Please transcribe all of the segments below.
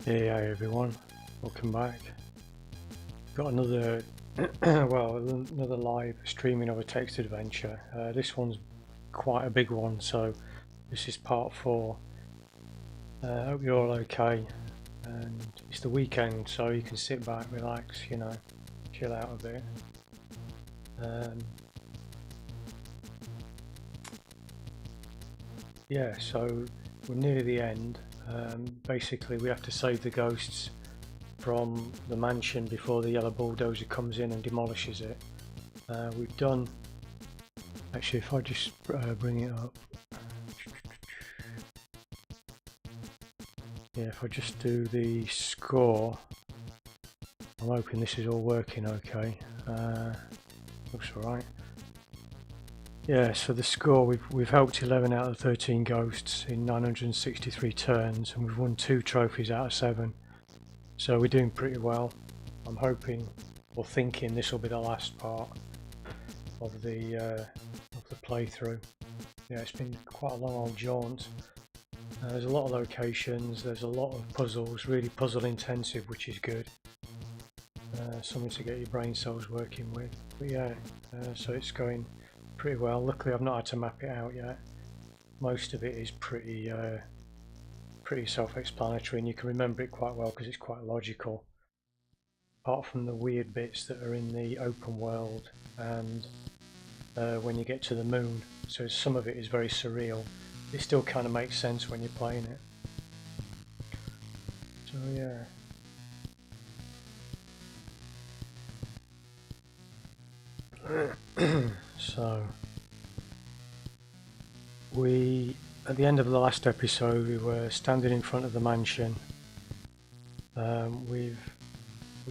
Hey everyone, welcome back. Got another well, another live streaming of a text adventure. This one's quite a big one, so this is part 4. Hope you're all okay, and it's the weekend, so you can sit back, relax, chill out a bit. Yeah, so we're near the end. Basically we have to save the ghosts from the mansion before the yellow bulldozer comes in and demolishes it. We've done, actually if I just bring it up, yeah, if I just do the score, I'm hoping this is all working okay. Looks alright. Yeah, so the score, we've helped 11 out of 13 ghosts in 963 turns, and we've won 2 trophies out of 7. So we're doing pretty well. I'm hoping, or thinking, this will be the last part of the playthrough. Yeah, it's been quite a long old jaunt. There's a lot of locations, there's a lot of puzzles, really puzzle intensive, which is good. Something to get your brain cells working with. But yeah, so it's going pretty well. Luckily I've not had to map it out yet. Most of it is pretty self-explanatory, and you can remember it quite well because it's quite logical, apart from the weird bits that are in the open world and when you get to the moon. So some of it is very surreal. It still kind of makes sense when you're playing it. So yeah. So at the end of the last episode we were standing in front of the mansion. We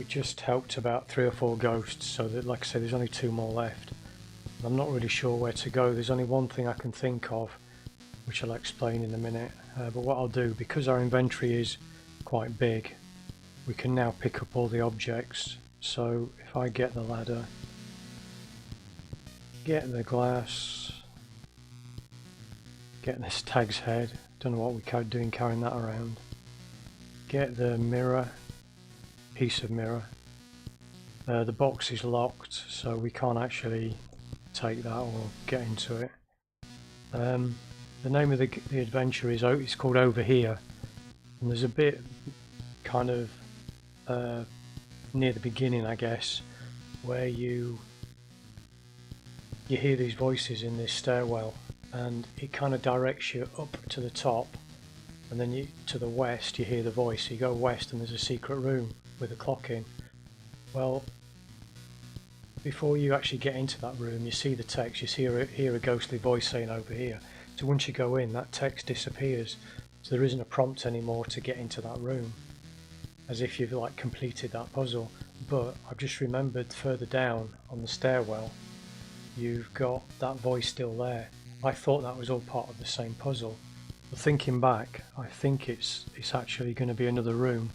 just helped about 3 or 4 ghosts, so that, like I said, there's only 2 more left. I'm not really sure where to go. There's only one thing I can think of, which I'll explain in a minute. But what I'll do, because our inventory is quite big, we can now pick up all the objects. So if I get the ladder, get the glass, get this tag's head, don't know what we're doing carrying that around, get the mirror, piece of mirror. The box is locked, so we can't actually take that or get into it. The name of the adventure is, it's called Over Here, and there's a bit kind of near the beginning, I guess, where you hear these voices in this stairwell, and it kind of directs you up to the top, and then to the west you hear the voice. So you go west and there's a secret room with a clock in. Well, before you actually get into that room, you see the text, you hear a ghostly voice saying over here. So once you go in, that text disappears, so there isn't a prompt anymore to get into that room, as if you've like completed that puzzle. But I've just remembered further down on the stairwell you've got that voice still there. I thought that was all part of the same puzzle, but thinking back, I think it's actually going to be another room.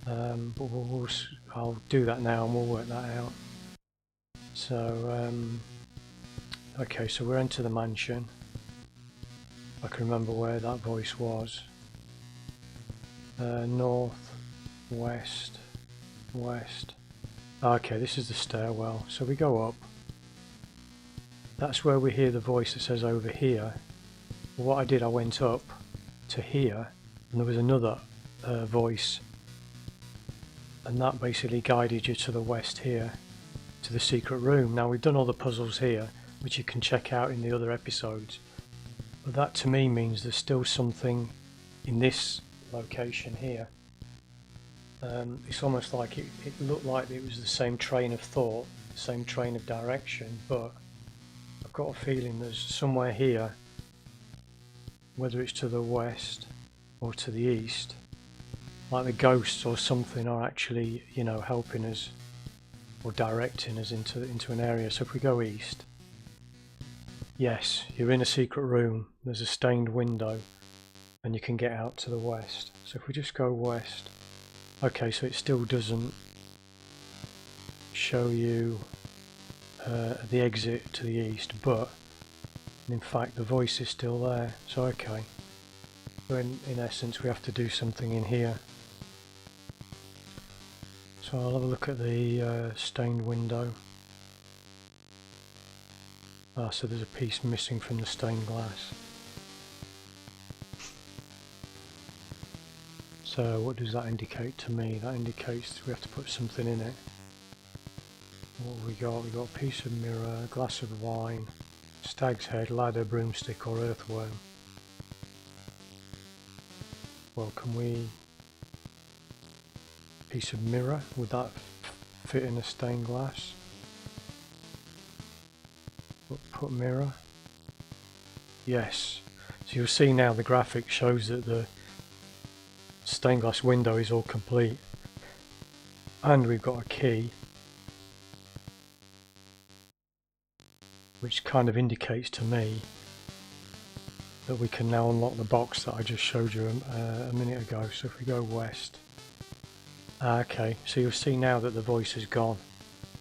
But I'll do that now and we'll work that out. So okay, so we're into the mansion. I can remember where that voice was. North, west, west. Okay, this is the stairwell, so we go up. That's where we hear the voice that says over here. What I did, I went up to here, and there was another voice, and that basically guided you to the west here, to the secret room. Now we've done all the puzzles here, which you can check out in the other episodes, but that to me means there's still something in this location here. It's almost like it looked like it was the same train of thought, the same train of direction, but I've got a feeling there's somewhere here, whether it's to the west or to the east, like the ghosts or something are actually, helping us or directing us into an area. So if we go east, yes, you're in a secret room, there's a stained window, and you can get out to the west. So if we just go west, okay, so it still doesn't show you the exit to the east, but in fact the voice is still there. So okay, so in essence we have to do something in here. So I'll have a look at the stained window. Ah, so there's a piece missing from the stained glass. So what does that indicate to me? That indicates we have to put something in it. What have we got? We've got a piece of mirror, a glass of wine, stag's head, ladder, broomstick or earthworm. Well, can we... piece of mirror, would that fit in a stained glass? Put mirror. Yes. So you'll see now the graphic shows that the stained glass window is all complete. And we've got a key, which kind of indicates to me that we can now unlock the box that I just showed you a minute ago. So if we go west, okay, so you'll see now that the voice is gone,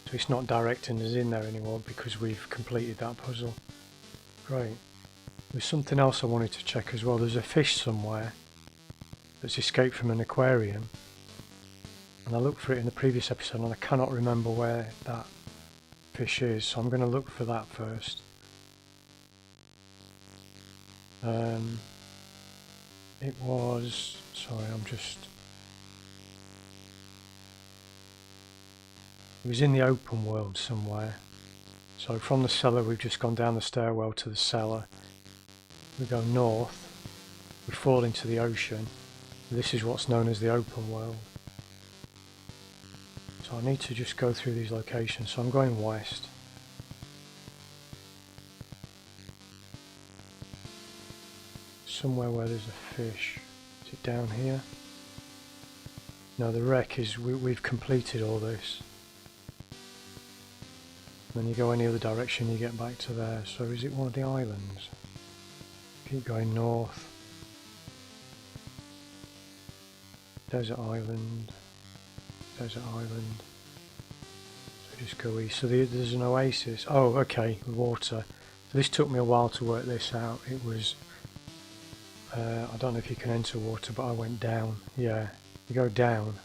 so it's not directing us in there anymore because we've completed that puzzle. Great. There's something else I wanted to check as well. There's a fish somewhere that's escaped from an aquarium, and I looked for it in the previous episode and I cannot remember where that fish is, so I'm going to look for that first. It was, sorry, it was in the open world somewhere. So from the cellar we've just gone down the stairwell to the cellar. We go north, we fall into the ocean. This is what's known as the open world. So I need to just go through these locations. So I'm going west. Somewhere where there's a fish. Is it down here? No, the wreck is, we've completed all this. Then you go any other direction, you get back to there. So is it one of the islands? Keep going north. Desert island. Desert island. So just go east. So there's an oasis. Oh, okay, water. So this took me a while to work this out. It was, I don't know if you can enter water, but I went down. Yeah, you go down,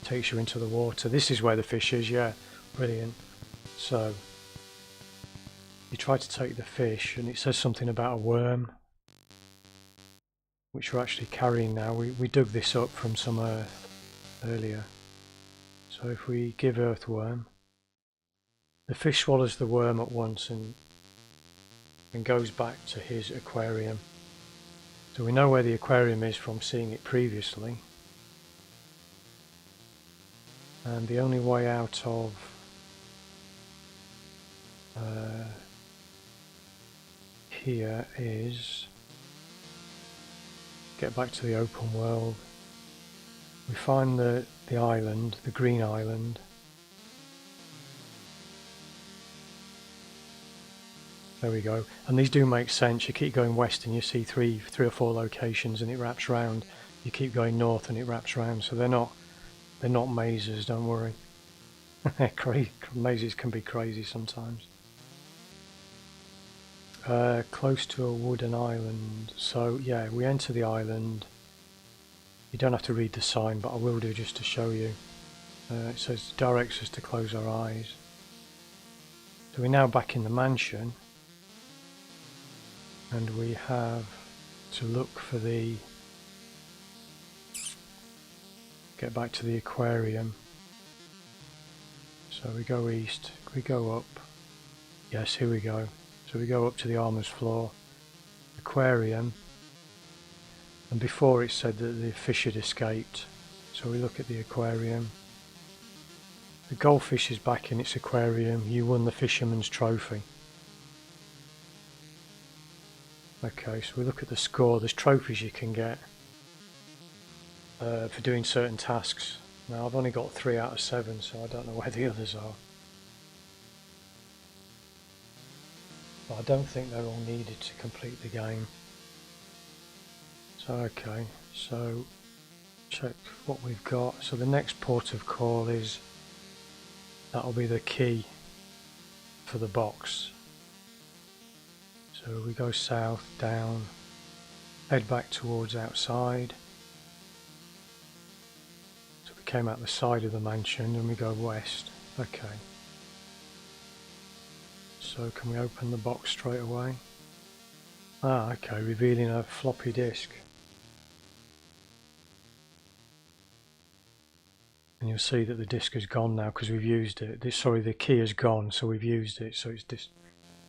it takes you into the water. This is where the fish is. Yeah, brilliant. So you try to take the fish, and it says something about a worm, which we're actually carrying now. We dug this up from some earth earlier. So if we give earthworm, the fish swallows the worm at once and goes back to his aquarium. So we know where the aquarium is from seeing it previously. And the only way out of here is get back to the open world. We find the island, the green island. There we go. And these do make sense. You keep going west and you see three or four locations and it wraps round. You keep going north and it wraps round. So they're not mazes, don't worry. Mazes can be crazy sometimes. Close to a wooden island. So yeah, we enter the island. You don't have to read the sign, but I will do just to show you. It says directs us to close our eyes. So we're now back in the mansion, and we have to look for get back to the aquarium. So we go east, we go up. Yes, here we go. So we go up to the armourer's floor, aquarium, and before it said that the fish had escaped. So we look at the aquarium. The goldfish is back in its aquarium. You won the fisherman's trophy. Okay, so we look at the score. There's trophies you can get for doing certain tasks. Now I've only got 3 out of 7, so I don't know where the others are. But I don't think they're all needed to complete the game. So okay, so check what we've got. So the next port of call is, that'll be the key for the box. So we go south, down, head back towards outside. So we came out the side of the mansion, and we go west. Okay. So can we open the box straight away? Ah, okay, revealing a floppy disk. And you'll see that the disk is gone now because we've used it. Sorry, the key is gone, so we've used it, so it's just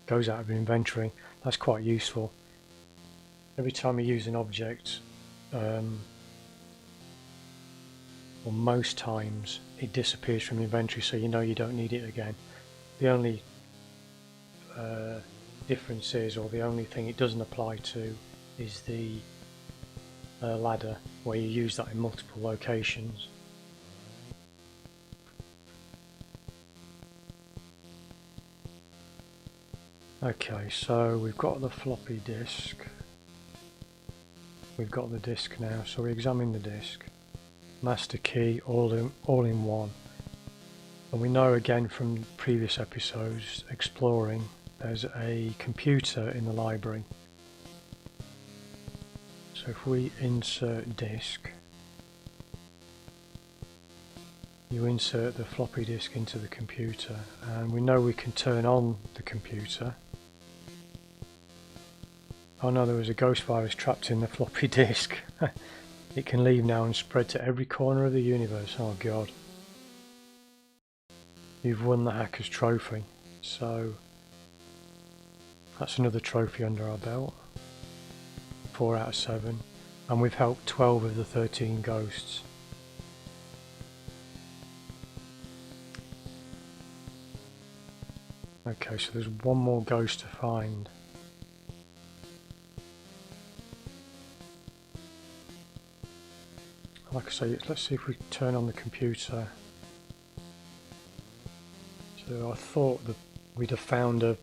goes out of inventory. That's quite useful. Every time you use an object, or most times, it disappears from inventory, so you know you don't need it again. The only difference is, or the only thing it doesn't apply to, is the ladder, where you use that in multiple locations. Okay, so we've got the floppy disk. We've got the disk now, so we examine the disk. Master key, all in one. And we know again from previous episodes exploring, there's a computer in the library. So if we insert disk, you insert the floppy disk into the computer, and we know we can turn on the computer. Oh no, there was a ghost virus trapped in the floppy disk. It can leave now and spread to every corner of the universe. Oh god. You've won the hacker's trophy. So that's another trophy under our belt. 4 out of 7. And we've helped 12 of the 13 ghosts. Okay, so there's one more ghost to find. Like I say, let's see if we turn on the computer. So I thought that we'd have found a,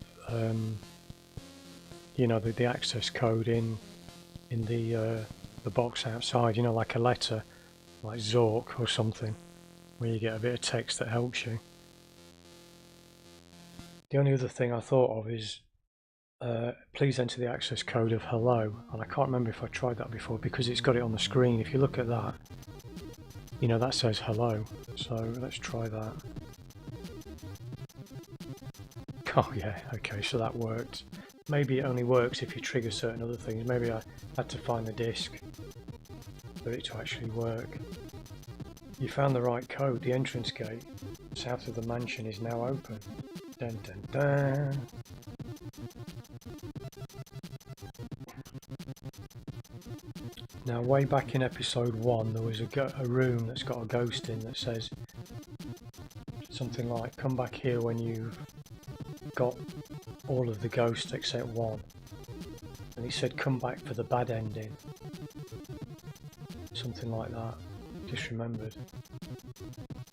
you know, the access code in the box outside. You know, like a letter, like Zork or something, where you get a bit of text that helps you. The only other thing I thought of is, please enter the access code of hello, and I can't remember if I tried that before because it's got it on the screen. If you look at that, you know, that says hello, so let's try that. Oh yeah, okay, so that worked. Maybe it only works if you trigger certain other things. Maybe I had to find the disk for it to actually work. You found the right code. The entrance gate south of the mansion is now open. Dun dun dun. Now, way back in episode 1, there was a room that's got a ghost in that says something like, come back here when you've got all of the ghosts except one. And he said, come back for the bad ending. Something like that. Just remembered.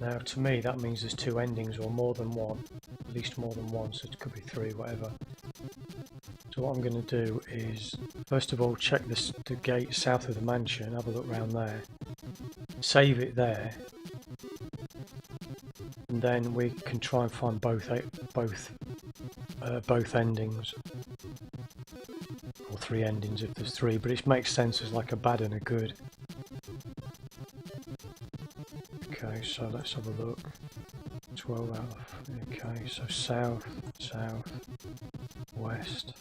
Now, to me, that means there's 2 endings or more than one. At least more than one, so it could be 3, whatever. So what I'm going to do is, first of all, check the gate south of the mansion, have a look around there, save it there, and then we can try and find both endings, or 3 endings if there's 3, but it makes sense as like a bad and a good. Okay, so let's have a look. 12 out of, okay, so south, south, west.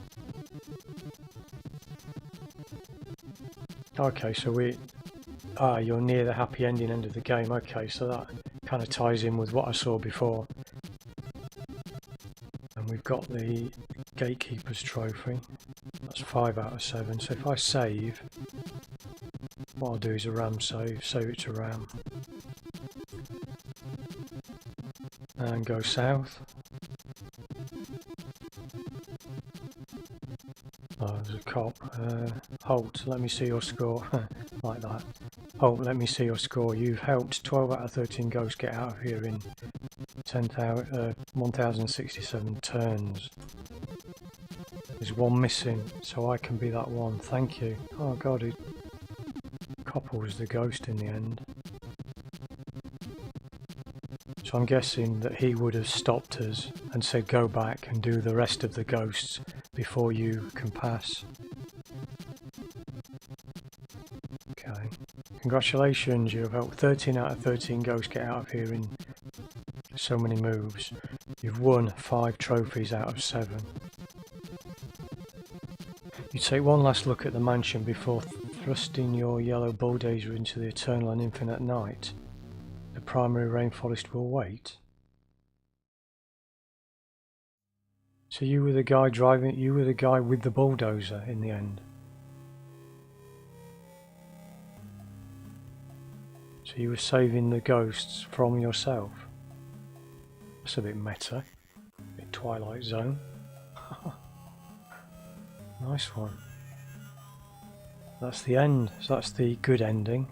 Okay, so you're near the happy ending end of the game. Okay, so that kind of ties in with what I saw before. And we've got the Gatekeeper's Trophy. That's 5 out of 7. So if I save, what I'll do is a RAM save it to RAM. And go south. Oh, there's a cop. Halt, let me see your score. Like that. Halt, let me see your score. You've helped 12 out of 13 ghosts get out of here in 1067 turns. There's 1 missing, so I can be that one. Thank you. Oh god, Copper was the ghost in the end. So I'm guessing that he would have stopped us and said go back and do the rest of the ghosts before you can pass. Okay. Congratulations, you have helped 13 out of 13 ghosts get out of here in so many moves. You've won 5 trophies out of 7. You take one last look at the mansion before thrusting your yellow bulldozer into the eternal and infinite night. The primary rainforest will wait. So you were the guy driving, you were the guy with the bulldozer in the end. So you were saving the ghosts from yourself. That's a bit meta, a bit Twilight Zone. Nice one. That's the end, so that's the good ending.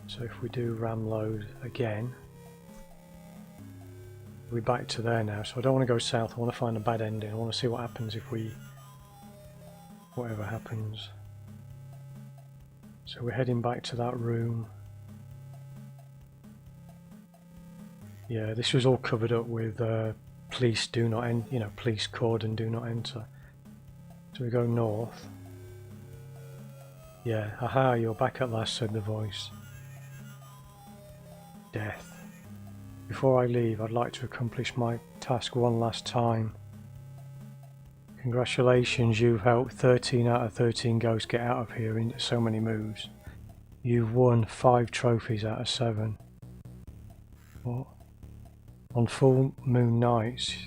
So if we do RAM load again, we're back to there now. So I don't want to go south, I want to find a bad ending. I want to see what happens if we, whatever happens. So we're heading back to that room. Yeah, this was all covered up with police do not enter, you know, police cordon do not enter. So we go north. Yeah, haha, you're back at last, said the voice. Death. Before I leave, I'd like to accomplish my task one last time. Congratulations, you've helped 13 out of 13 ghosts get out of here in so many moves. You've won 5 trophies out of 7. What? On full moon nights,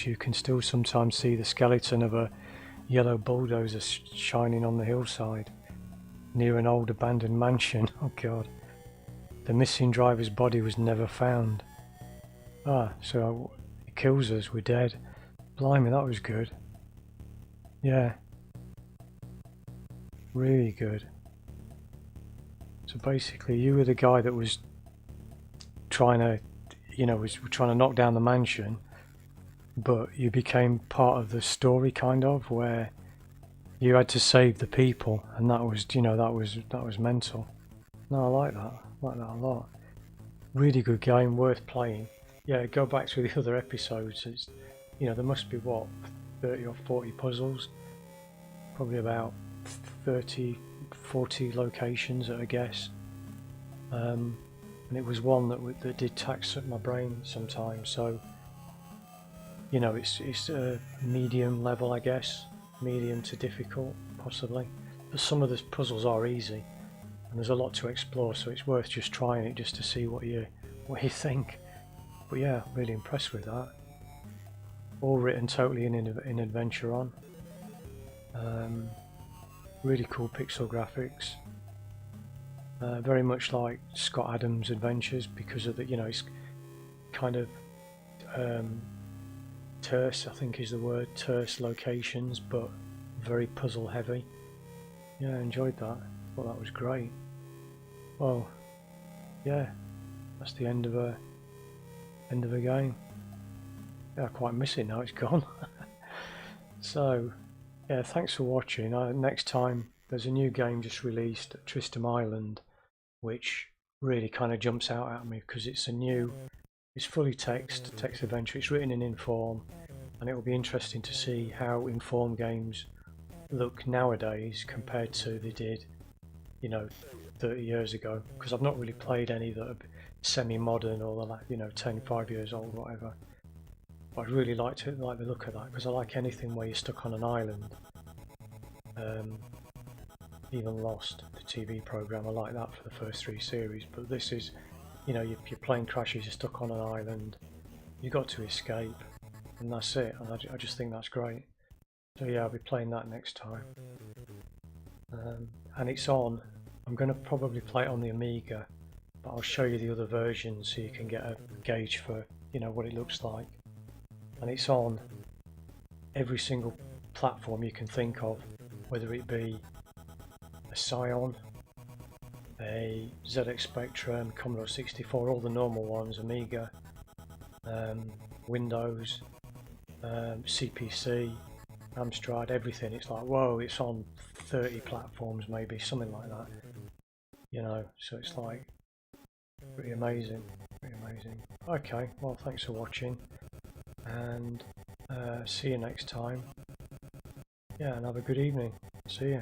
you can still sometimes see the skeleton of a yellow bulldozer shining on the hillside near an old abandoned mansion. Oh god. The missing driver's body was never found. Ah, so it kills us, we're dead. Blimey, that was good. Yeah. Really good. So basically you were the guy that was trying to, you know, was trying to knock down the mansion, but you became part of the story kind of, where you had to save the people, and that was, you know, that was mental. No, I like that. I like that a lot. Really good game, worth playing. Yeah, go back to the other episodes. It's, you know, there must be what, 30 or 40 puzzles, probably about 30, 40 locations at a guess. And it was one that did tax my brain sometimes. So, you know, it's a medium level, I guess, medium to difficult, possibly. But some of the puzzles are easy, and there's a lot to explore. So it's worth just trying it just to see what you think. But yeah, really impressed with that. All written totally in adventuron. Really cool pixel graphics. Very much like Scott Adams' Adventures because of the, you know, it's kind of terse, I think is the word, terse locations, but very puzzle heavy. Yeah, I enjoyed that. Thought that was great. Well, yeah, that's the end of a game. Yeah, I quite miss it now it's gone. So, yeah, thanks for watching. Next time, there's a new game just released, Tristram Island, which really kind of jumps out at me because it's it's fully text adventure. It's written in Inform, and it will be interesting to see how Inform games look nowadays compared to they did, you know, 30 years ago. Because I've not really played any that are semi-modern or, you know, 10, 5 years old, whatever. But I'd really like the look of that because I like anything where you're stuck on an island. Even Lost, the TV program, I like that for the first 3 series. But this is, you know, your plane crashes, you're stuck on an island, you've got to escape, and that's it. And I just think that's great. So yeah, I'll be playing that next time. And it's on. I'm going to probably play it on the Amiga, but I'll show you the other versions so you can get a gauge for, you know, what it looks like. And it's on every single platform you can think of, whether it be a Scion, a ZX Spectrum, Commodore 64, all the normal ones, Amiga, Windows, CPC, Amstrad, everything. It's like, whoa, it's on 30 platforms, maybe something like that, you know. So it's like pretty amazing, Okay, well, thanks for watching, and see you next time. Yeah, and have a good evening. See ya.